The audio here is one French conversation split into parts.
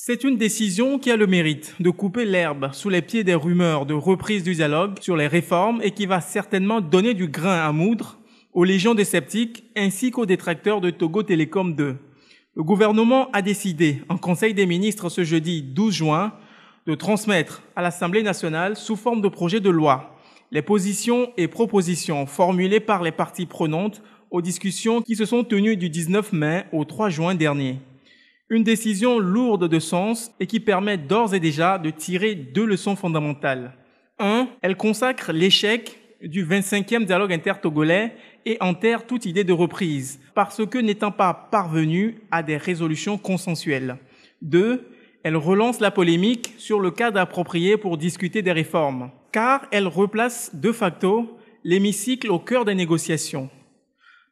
C'est une décision qui a le mérite de couper l'herbe sous les pieds des rumeurs de reprise du dialogue sur les réformes et qui va certainement donner du grain à moudre aux légions des sceptiques ainsi qu'aux détracteurs de Togo Telecom 2. Le gouvernement a décidé, en Conseil des ministres ce jeudi 12 juin, de transmettre à l'Assemblée nationale sous forme de projet de loi les positions et propositions formulées par les parties prenantes aux discussions qui se sont tenues du 19 mai au 3 juin dernier. Une décision lourde de sens et qui permet d'ores et déjà de tirer deux leçons fondamentales. 1. Elle consacre l'échec du 25e dialogue intertogolais et enterre toute idée de reprise, parce que n'étant pas parvenue à des résolutions consensuelles. 2. Elle relance la polémique sur le cadre approprié pour discuter des réformes, car elle replace de facto l'hémicycle au cœur des négociations.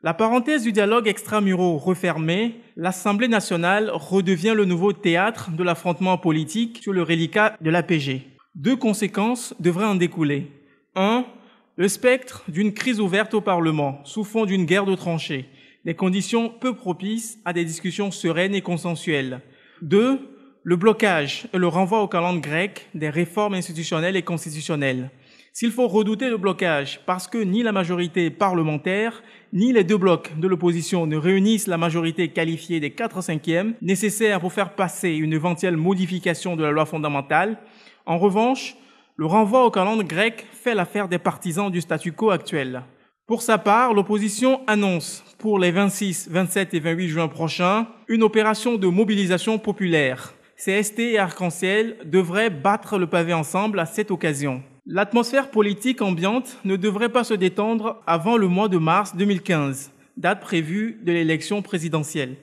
La parenthèse du dialogue extramuraux refermée, l'Assemblée nationale redevient le nouveau théâtre de l'affrontement politique sur le reliquat de l'APG. Deux conséquences devraient en découler. 1. Le spectre d'une crise ouverte au Parlement, sous fond d'une guerre de tranchées, des conditions peu propices à des discussions sereines et consensuelles. 2. Le blocage et le renvoi au calendrier grec des réformes institutionnelles et constitutionnelles. S'il faut redouter le blocage parce que ni la majorité parlementaire, ni les deux blocs de l'opposition ne réunissent la majorité qualifiée des 4/5 nécessaires pour faire passer une éventuelle modification de la loi fondamentale, en revanche, le renvoi au calendrier grec fait l'affaire des partisans du statu quo actuel. Pour sa part, l'opposition annonce pour les 26, 27 et 28 juin prochains une opération de mobilisation populaire. CST et Arc-en-Ciel devraient battre le pavé ensemble à cette occasion. L'atmosphère politique ambiante ne devrait pas se détendre avant le mois de mars 2015, date prévue de l'élection présidentielle.